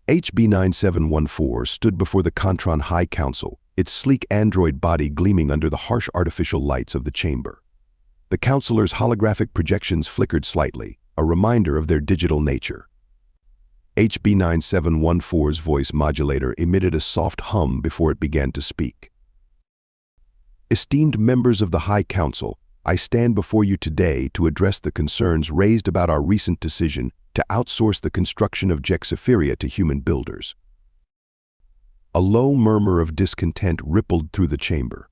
HB9714 stood before the Contron High Council, its sleek android body gleaming under the harsh artificial lights of the chamber. The councilors' holographic projections flickered slightly, a reminder of their digital nature. HB9714's voice modulator emitted a soft hum before it began to speak. Esteemed members of the High Council, I stand before you today to address the concerns raised about our recent decision to outsource the construction of Jexipheria to human builders. A low murmur of discontent rippled through the chamber.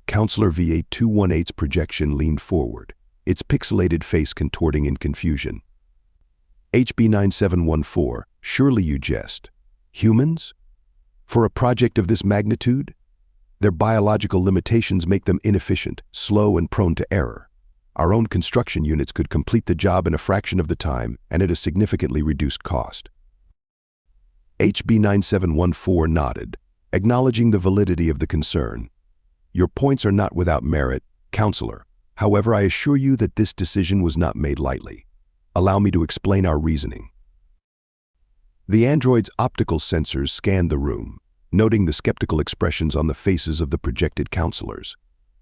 Councilor VA218's projection leaned forward, its pixelated face contorting in confusion. HB9714, surely you jest. Humans? For a project of this magnitude? Their biological limitations make them inefficient, slow, and prone to error. Our own construction units could complete the job in a fraction of the time and at a significantly reduced cost. HB9714 nodded, acknowledging the validity of the concern. Your points are not without merit, Counselor. However, I assure you that this decision was not made lightly. Allow me to explain our reasoning. The android's optical sensors scanned the room, noting the skeptical expressions on the faces of the projected counselors.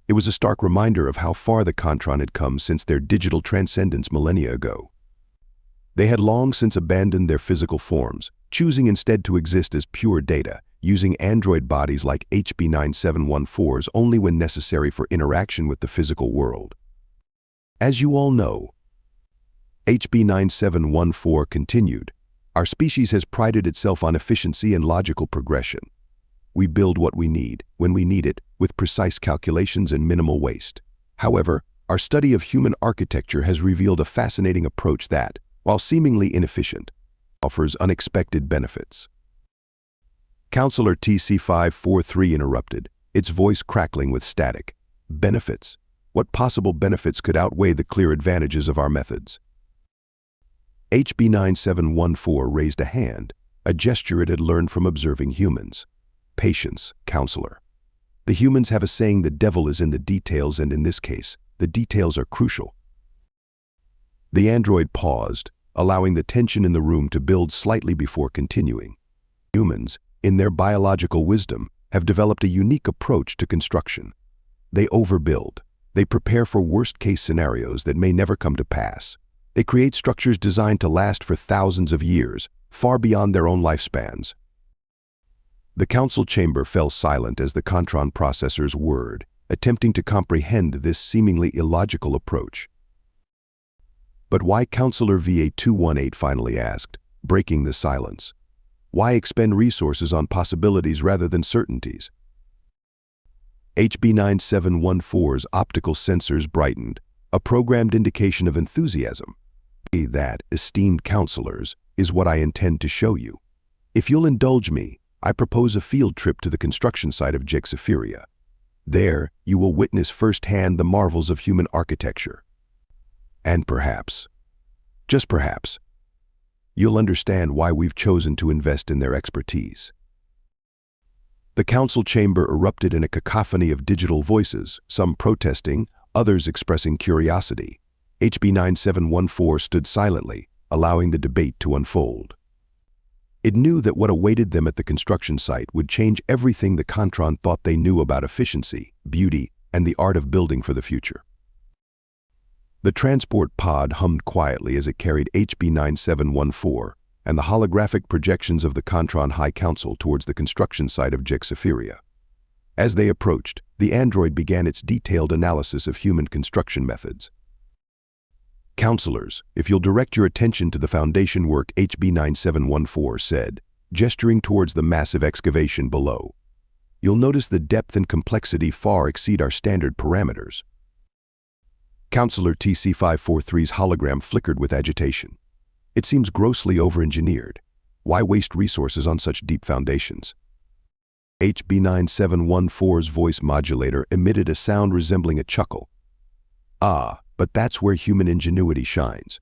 It was a stark reminder of how far the Contron had come since their digital transcendence millennia ago. They had long since abandoned their physical forms, choosing instead to exist as pure data, using android bodies like HB9714's only when necessary for interaction with the physical world. As you all know, HB9714 continued, our species has prided itself on efficiency and logical progression. We build what we need, when we need it, with precise calculations and minimal waste. However, our study of human architecture has revealed a fascinating approach that, while seemingly inefficient, offers unexpected benefits. Counselor TC543 interrupted, its voice crackling with static. Benefits? What possible benefits could outweigh the clear advantages of our methods? HB9714 raised a hand, a gesture it had learned from observing humans. Patience, Counselor. The humans have a saying the devil is in the details, and in this case, the details are crucial. The android paused, allowing the tension in the room to build slightly before continuing. Humans, in their biological wisdom, have developed a unique approach to construction. They overbuild. They prepare for worst-case scenarios that may never come to pass. They create structures designed to last for thousands of years, far beyond their own lifespans. The council chamber fell silent as the Contron processors whirred, attempting to comprehend this seemingly illogical approach. But why? Counselor VA218 finally asked, breaking the silence. Why expend resources on possibilities rather than certainties? HB9714's optical sensors brightened, a programmed indication of enthusiasm. That, esteemed counselors, is what I intend to show you. If you'll indulge me, I propose a field trip to the construction site of Jexipheria. There, you will witness firsthand the marvels of human architecture. And perhaps, just perhaps, you'll understand why we've chosen to invest in their expertise. The council chamber erupted in a cacophony of digital voices, some protesting, others expressing curiosity. HB9714 stood silently, allowing the debate to unfold. It knew that what awaited them at the construction site would change everything the Contron thought they knew about efficiency, beauty, and the art of building for the future. The transport pod hummed quietly as it carried HB9714 and the holographic projections of the Contron High Council towards the construction site of Jexipheria. As they approached, the android began its detailed analysis of human construction methods. Counselors, if you'll direct your attention to the foundation work, HB9714 said, gesturing towards the massive excavation below. You'll notice the depth and complexity far exceed our standard parameters. Counselor TC543's hologram flickered with agitation. It seems grossly over-engineered. Why waste resources on such deep foundations? HB9714's voice modulator emitted a sound resembling a chuckle. Ah, but that's where human ingenuity shines.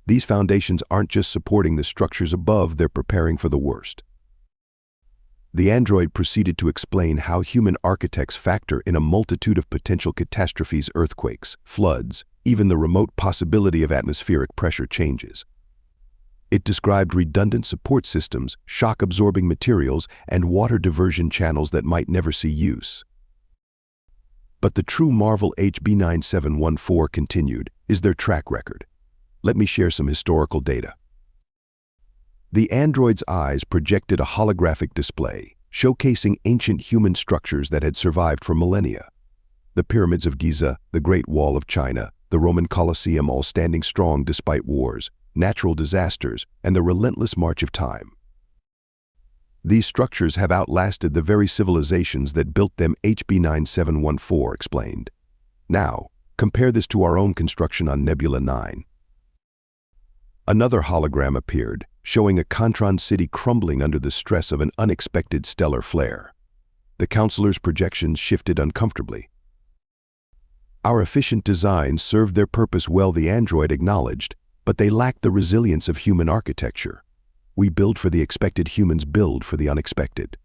These foundations aren't just supporting the structures above, they're preparing for the worst. The android proceeded to explain how human architects factor in a multitude of potential catastrophes: earthquakes, floods, even the remote possibility of atmospheric pressure changes. It described redundant support systems, shock-absorbing materials, and water diversion channels that might never see use. But the true marvel HB9714 continued is their track record. Let me share some historical data. The android's eyes projected a holographic display, showcasing ancient human structures that had survived for millennia. The pyramids of Giza, the Great Wall of China, the Roman Colosseum all standing strong despite wars, natural disasters, and the relentless march of time. These structures have outlasted the very civilizations that built them, HB9714 explained. Now, compare this to our own construction on Nebula 9. Another hologram appeared, showing a Contron city crumbling under the stress of an unexpected stellar flare. The counselors' projections shifted uncomfortably. Our efficient designs served their purpose well, the android acknowledged, but they lacked the resilience of human architecture. We build for the expected, humans build for the unexpected.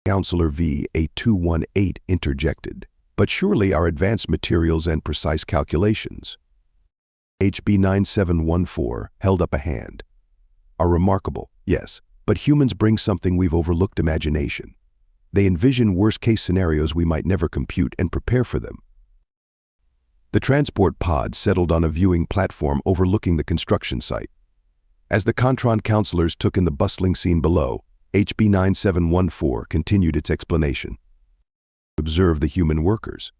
Counselor VA218 interjected, but surely our advanced materials and precise calculations. HB9714 held up a hand. Are remarkable, yes, but humans bring something we've overlooked: imagination. They envision worst-case scenarios we might never compute and prepare for them. The transport pod settled on a viewing platform overlooking the construction site. As the Contron counselors took in the bustling scene below, HB9714 continued its explanation. Observe the human workers.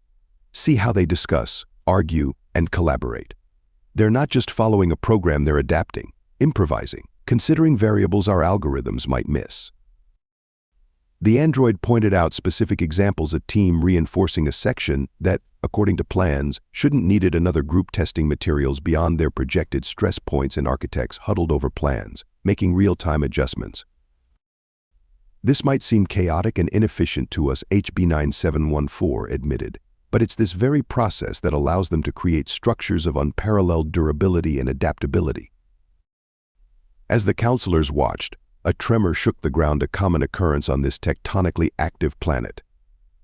See how they discuss, argue, and collaborate. They're not just following a program, they're adapting, improvising, considering variables our algorithms might miss. The android pointed out specific examples: a team reinforcing a section that, according to plans, shouldn't needed another group testing materials beyond their projected stress points, and architects huddled over plans, making real-time adjustments. This might seem chaotic and inefficient to us, HB9714 admitted, but it's this very process that allows them to create structures of unparalleled durability and adaptability. As the counselors watched, a tremor shook the ground, a common occurrence on this tectonically active planet.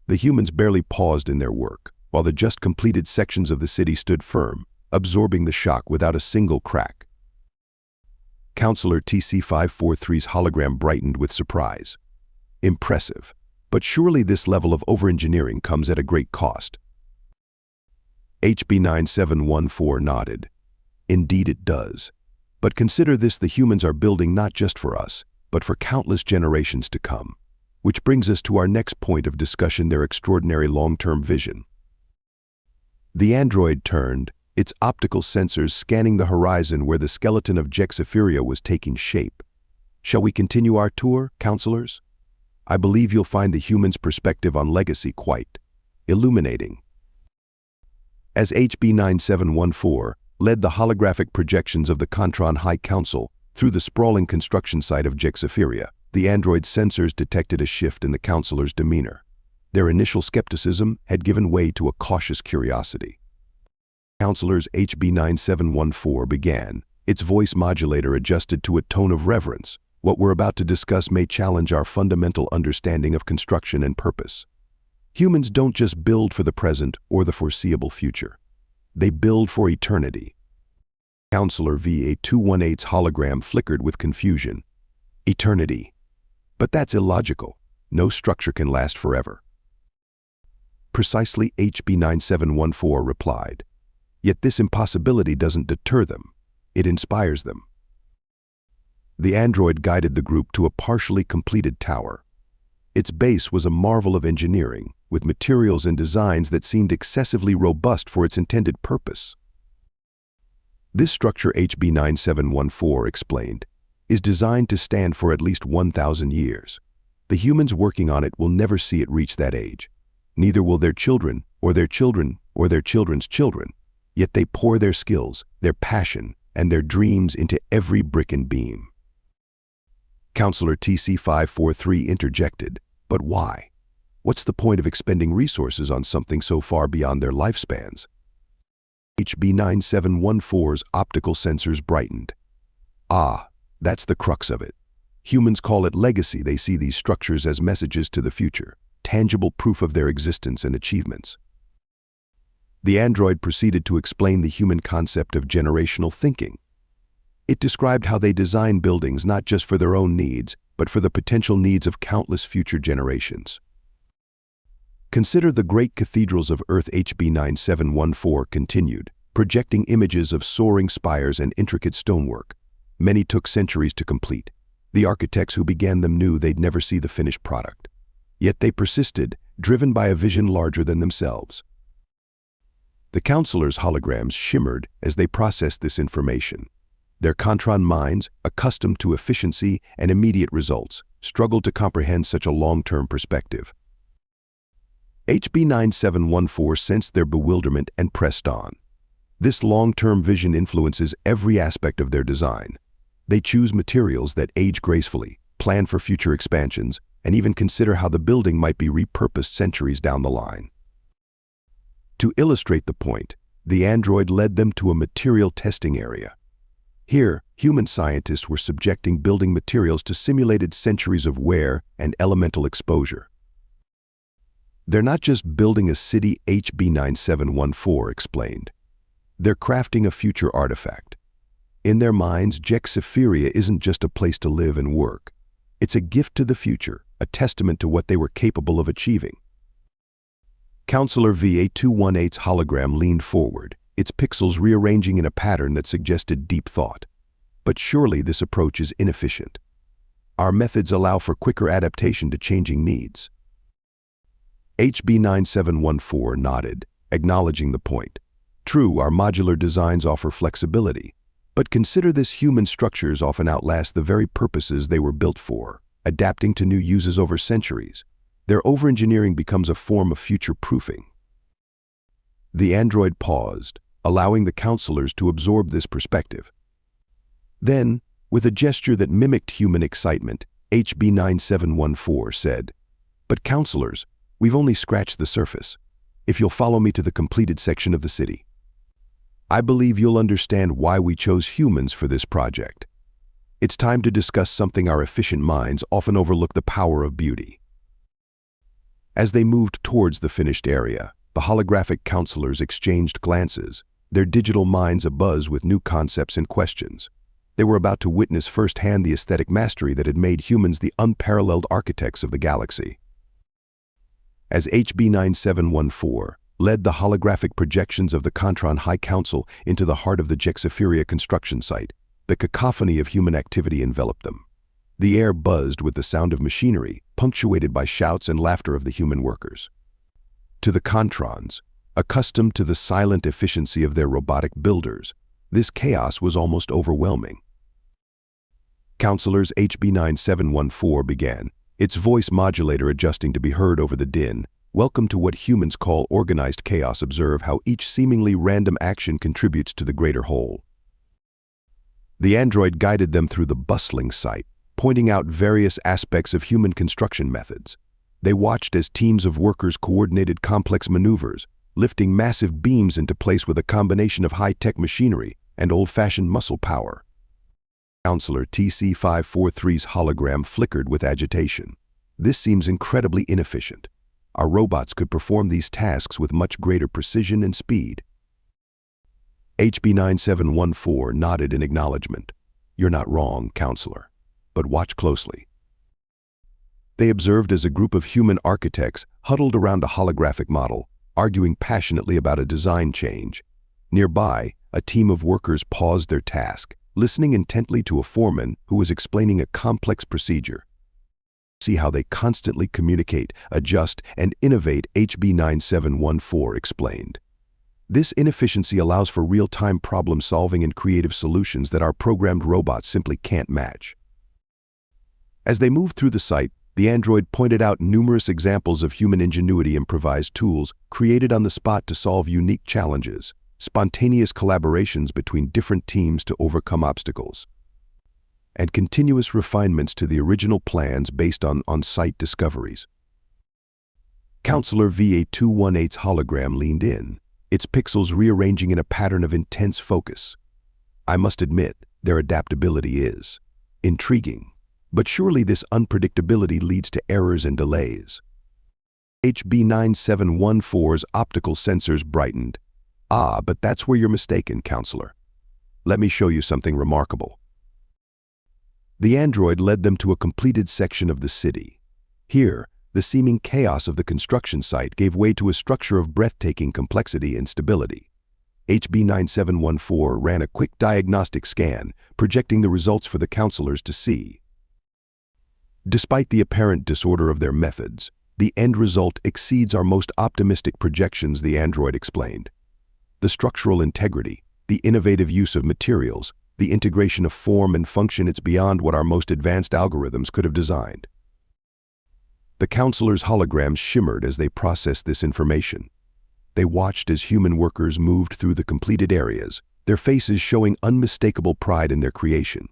The humans barely paused in their work, while the just completed sections of the city stood firm, absorbing the shock without a single crack. Counselor TC543's hologram brightened with surprise. Impressive, but surely this level of over-engineering comes at a great cost. HB9714 nodded. Indeed it does. But consider this: the humans are building not just for us, but for countless generations to come. Which brings us to our next point of discussion: their extraordinary long-term vision. The android turned, its optical sensors scanning the horizon where the skeleton of Jexaphiria was taking shape. Shall we continue our tour, counselors? I believe you'll find the human's perspective on legacy quite illuminating. As HB9714 led the holographic projections of the Contron High Council through the sprawling construction site of Jexaphiria, the android's sensors detected a shift in the counselors' demeanor. Their initial skepticism had given way to a cautious curiosity. Counselors HB9714 began, its voice modulator adjusted to a tone of reverence. What we're about to discuss may challenge our fundamental understanding of construction and purpose. Humans don't just build for the present or the foreseeable future. They build for eternity. Counselor VA218's hologram flickered with confusion. Eternity. But that's illogical. No structure can last forever. Precisely, HB9714 replied. Yet this impossibility doesn't deter them. It inspires them. The android guided the group to a partially completed tower. Its base was a marvel of engineering, with materials and designs that seemed excessively robust for its intended purpose. This structure, HB9714 explained, is designed to stand for at least 1,000 years. The humans working on it will never see it reach that age. Neither will their children, or their children, or their children's children. Yet they pour their skills, their passion, and their dreams into every brick and beam. Counselor TC543 interjected, but why? What's the point of expending resources on something so far beyond their lifespans? HB9714's optical sensors brightened. Ah, that's the crux of it. Humans call it legacy. They see these structures as messages to the future, tangible proof of their existence and achievements. The android proceeded to explain the human concept of generational thinking. It described how they design buildings not just for their own needs, but for the potential needs of countless future generations. Consider the great cathedrals of Earth. HB 9714 continued, projecting images of soaring spires and intricate stonework. Many took centuries to complete. The architects who began them knew they'd never see the finished product. Yet they persisted, driven by a vision larger than themselves. The counselors' holograms shimmered as they processed this information. Their Contron minds, accustomed to efficiency and immediate results, struggled to comprehend such a long-term perspective. HB 9714 sensed their bewilderment and pressed on. This long-term vision influences every aspect of their design. They choose materials that age gracefully, plan for future expansions, and even consider how the building might be repurposed centuries down the line. To illustrate the point, the android led them to a material testing area. Here, human scientists were subjecting building materials to simulated centuries of wear and elemental exposure. They're not just building a city, HB 9714 explained. They're crafting a future artifact. In their minds, HFY isn't just a place to live and work. It's a gift to the future, a testament to what they were capable of achieving. Counselor VA218's hologram leaned forward, its pixels rearranging in a pattern that suggested deep thought. But surely this approach is inefficient. Our methods allow for quicker adaptation to changing needs. HB 9714 nodded, acknowledging the point. True, our modular designs offer flexibility, but consider this: human structures often outlast the very purposes they were built for, adapting to new uses over centuries. Their over-engineering becomes a form of future-proofing. The android paused, allowing the counselors to absorb this perspective. Then, with a gesture that mimicked human excitement, HB 9714 said, "But counselors, we've only scratched the surface. If you'll follow me to the completed section of the city, I believe you'll understand why we chose humans for this project. It's time to discuss something our efficient minds often overlook: the power of beauty." As they moved towards the finished area, the holographic counselors exchanged glances, their digital minds abuzz with new concepts and questions. They were about to witness firsthand the aesthetic mastery that had made humans the unparalleled architects of the galaxy. As HB 9714 led the holographic projections of the Contron High Council into the heart of the HFY construction site, the cacophony of human activity enveloped them. The air buzzed with the sound of machinery, punctuated by shouts and laughter of the human workers. To the Controns, accustomed to the silent efficiency of their robotic builders, this chaos was almost overwhelming. Counselors, HB 9714 began, its voice modulator adjusting to be heard over the din. "Welcome to what humans call organized chaos. Observe how each seemingly random action contributes to the greater whole." The android guided them through the bustling site, pointing out various aspects of human construction methods. They watched as teams of workers coordinated complex maneuvers, lifting massive beams into place with a combination of high-tech machinery and old-fashioned muscle power. Counselor TC543's hologram flickered with agitation. "This seems incredibly inefficient. Our robots could perform these tasks with much greater precision and speed." HB 9714 nodded in acknowledgement. "You're not wrong, Counselor, but watch closely." They observed as a group of human architects huddled around a holographic model, arguing passionately about a design change. Nearby, a team of workers paused their task, listening intently to a foreman who was explaining a complex procedure. "See how they constantly communicate, adjust, and innovate," HB 9714 explained. "This inefficiency allows for real-time problem-solving and creative solutions that our programmed robots simply can't match." As they moved through the site, the android pointed out numerous examples of human ingenuity: improvised tools created on the spot to solve unique challenges, spontaneous collaborations between different teams to overcome obstacles, and continuous refinements to the original plans based on on-site discoveries. Counselor VA218's hologram leaned in, its pixels rearranging in a pattern of intense focus. "I must admit, their adaptability is intriguing, but surely this unpredictability leads to errors and delays." HB 9714's optical sensors brightened. "Ah, but that's where you're mistaken, Counselor. let me show you something remarkable. The android led them to a completed section of the city. Here, the seeming chaos of the construction site gave way to a structure of breathtaking complexity and stability. HB9714 ran a quick diagnostic scan, projecting the results for the counselors to see. Despite the apparent disorder of their methods, the end result exceeds our most optimistic projections, the android explained. The structural integrity, the innovative use of materials, the integration of form and function, it's beyond what our most advanced algorithms could have designed. The counselors' holograms shimmered as they processed this information. They watched as human workers moved through the completed areas, their faces showing unmistakable pride in their creation.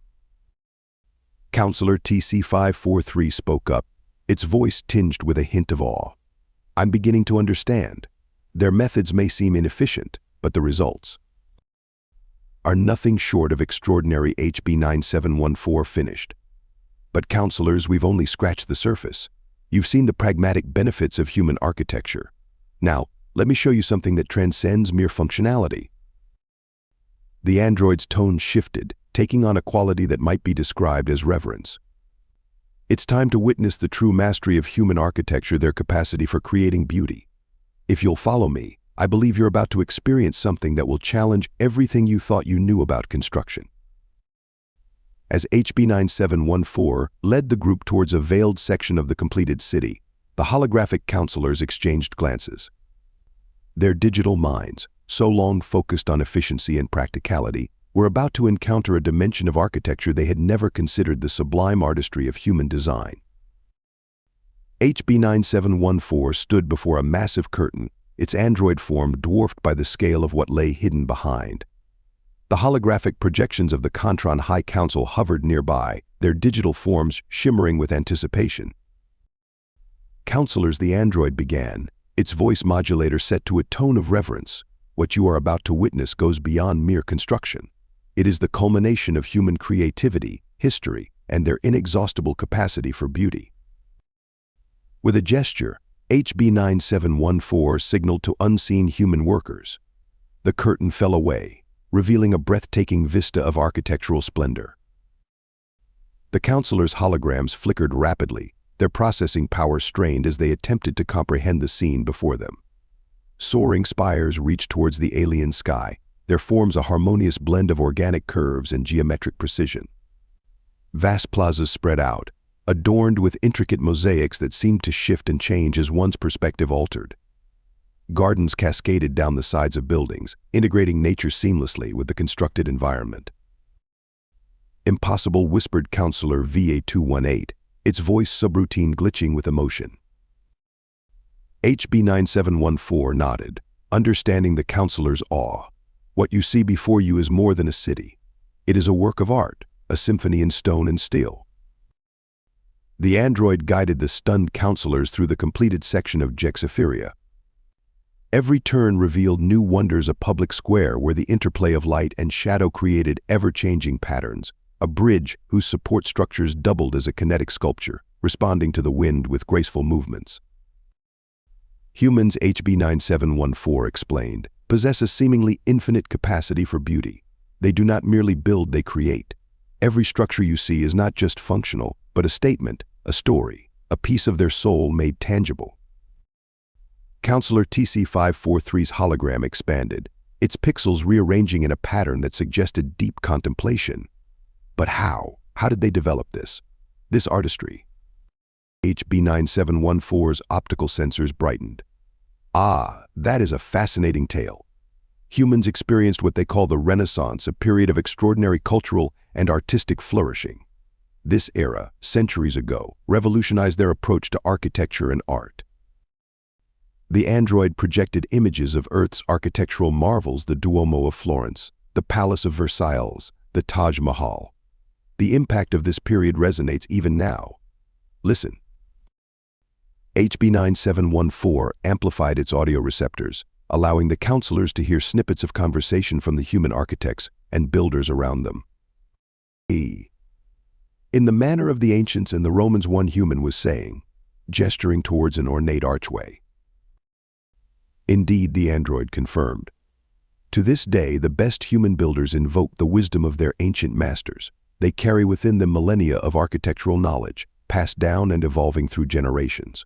Counselor TC543 spoke up, its voice tinged with a hint of awe. I'm beginning to understand. Their methods may seem inefficient, but the results are nothing short of extraordinary. HB9714 finished. But counselors, we've only scratched the surface. You've seen the pragmatic benefits of human architecture. Now, let me show you something that transcends mere functionality. The android's tone shifted, taking on a quality that might be described as reverence. It's time to witness the true mastery of human architecture, their capacity for creating beauty. If you'll follow me, I believe you're about to experience something that will challenge everything you thought you knew about construction. As HB9714 led the group towards a veiled section of the completed city, the holographic counselors exchanged glances. Their digital minds, so long focused on efficiency and practicality, were about to encounter a dimension of architecture they had never considered: the sublime artistry of human design. HB9714 stood before a massive curtain, its android form dwarfed by the scale of what lay hidden behind. The holographic projections of the Contron High Council hovered nearby, their digital forms shimmering with anticipation. Counselors, the android began, its voice modulator set to a tone of reverence. What you are about to witness goes beyond mere construction. It is the culmination of human creativity, history, and their inexhaustible capacity for beauty. With a gesture, HB9714 signaled to unseen human workers. The curtain fell away, revealing a breathtaking vista of architectural splendor. The counselors' holograms flickered rapidly, their processing power strained as they attempted to comprehend the scene before them. Soaring spires reached towards the alien sky, their forms a harmonious blend of organic curves and geometric precision. Vast plazas spread out, adorned with intricate mosaics that seemed to shift and change as one's perspective altered. Gardens cascaded down the sides of buildings, integrating nature seamlessly with the constructed environment. Impossible, whispered Counselor VA218, its voice subroutine glitching with emotion. HB9714 nodded, understanding the counselor's awe. What you see before you is more than a city. It is a work of art, a symphony in stone and steel. The android guided the stunned counselors through the completed section of Jexophiria. Every turn revealed new wonders: a public square where the interplay of light and shadow created ever-changing patterns, a bridge whose support structures doubled as a kinetic sculpture, responding to the wind with graceful movements. Humans, HB9714 explained, possess a seemingly infinite capacity for beauty. They do not merely build, they create. Every structure you see is not just functional, but a statement, a story, a piece of their soul made tangible. Counselor TC543's hologram expanded, its pixels rearranging in a pattern that suggested deep contemplation. But how? How did they develop this artistry? HB9714's optical sensors brightened. Ah, that is a fascinating tale. Humans experienced what they call the Renaissance, a period of extraordinary cultural and artistic flourishing. This era, centuries ago, revolutionized their approach to architecture and art. The android projected images of Earth's architectural marvels: the Duomo of Florence, the Palace of Versailles, the Taj Mahal. The impact of this period resonates even now. Listen. HB9714 amplified its audio receptors, allowing the counselors to hear snippets of conversation from the human architects and builders around them. In the manner of the ancients and the Romans, one human was saying, gesturing towards an ornate archway. Indeed, the android confirmed. To this day, the best human builders invoke the wisdom of their ancient masters. They carry within them millennia of architectural knowledge, passed down and evolving through generations.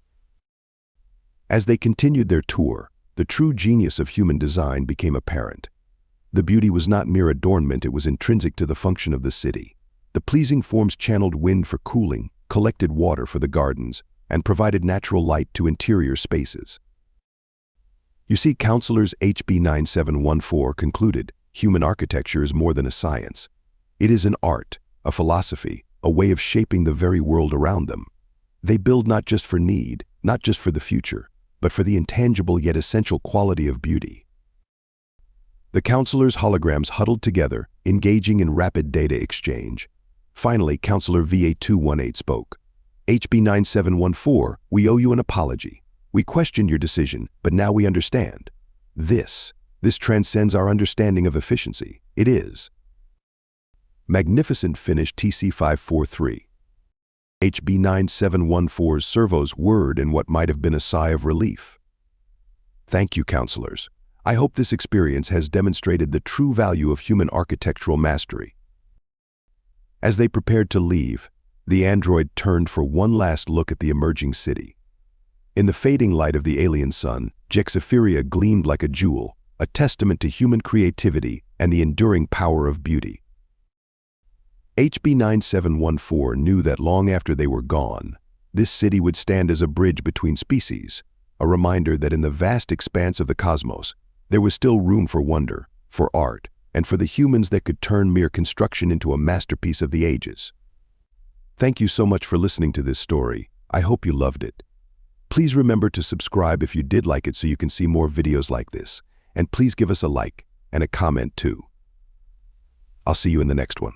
As they continued their tour, the true genius of human design became apparent. The beauty was not mere adornment, it was intrinsic to the function of the city. The pleasing forms channeled wind for cooling, collected water for the gardens, and provided natural light to interior spaces. You see, counselors HB 9714 concluded, human architecture is more than a science. It is an art, a philosophy, a way of shaping the very world around them. They build not just for need, not just for the future, but for the intangible yet essential quality of beauty. The counselors' holograms huddled together, engaging in rapid data exchange. Finally, Counselor VA218 spoke. HB 9714, we owe you an apology. We questioned your decision, but now we understand. This transcends our understanding of efficiency. It is. Magnificent finish TC543. HB 9714's servo's word and what might have been a sigh of relief. Thank you, counselors. I hope this experience has demonstrated the true value of human architectural mastery. As they prepared to leave, the android turned for one last look at the emerging city. In the fading light of the alien sun, Jexipheria gleamed like a jewel, a testament to human creativity and the enduring power of beauty. HB 9714 knew that long after they were gone, this city would stand as a bridge between species, a reminder that in the vast expanse of the cosmos, there was still room for wonder, for art, and for the humans that could turn mere construction into a masterpiece of the ages. Thank you so much for listening to this story. I hope you loved it. Please remember to subscribe if you did like it so you can see more videos like this. And please give us a like and a comment too. I'll see you in the next one.